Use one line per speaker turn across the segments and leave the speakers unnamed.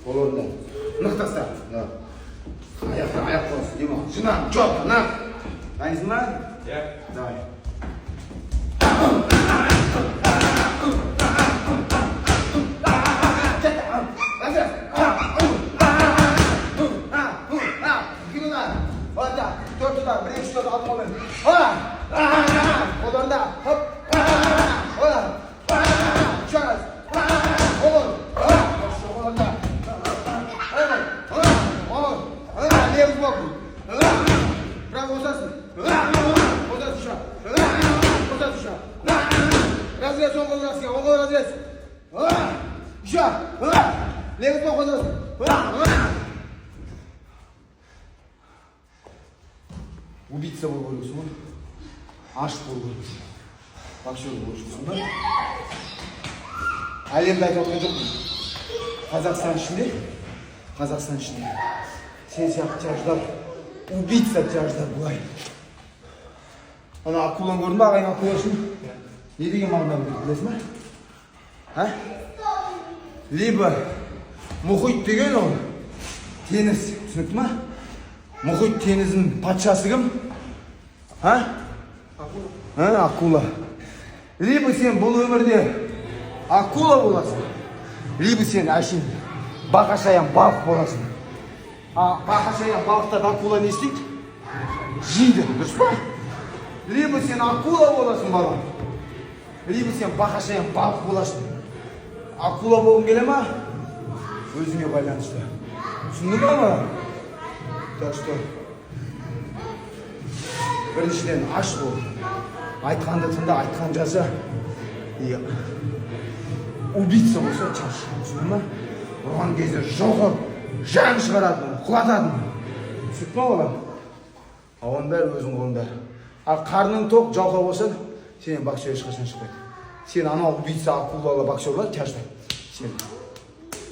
Qol o'rnida. Naq tasta. Oyoq qo'ysin. Demon. Shundan chop, naq. Aytma?
Ya.
Davay. Разрез, он разрез. Еще. Левый бок разрез. Убийца болып көресің ғой. Ашық болып көресің. Вообще көресің ба? Әлемді айтып отқан жоқпын. Қазақстан ішінде. Сен сияқты жаждар, убийца жаждар бұлай. Ана акуланы көрдің ба, ағайын акуласын? Не деген мағына білесің ба? Либо мұхит деген ол теңіз, түсінікті ма? Мұхит теңіздің патшасы кім? Акула. Либо сен бұл өмірде акула боласың, либо сен әшейін бақашаян балық боласың. Бақашаян балықтарды акула не істейді? Жейді, дұрыс па? Либо сен акула боласың балам, либо сен бақашаян балық боласың. Акула болғың келе ма? Өзіңе байланысты. Түсіндің ба ма? Так что біріншіден аш бол. Айтқанды тыңда, айтқан жаза. Убийца болса чаш. Түсіндің ба? Ұрған кезде жоғыр, жан шығарадың, құлатадың. Түсініп па балам? Оның бәрі өзің қолында. Ал қарның тоқ, жалқау болса, сенен боксер ешқашан шықпайды. Сен анау убийца акулалы боксерлар чашты. Сен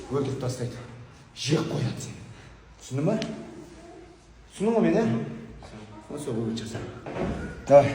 өлтіріп тастайды. Жек қояды сен. Түсіндің ба? Түсіндің ба мені? Осы өлтіріп жаса. Давай.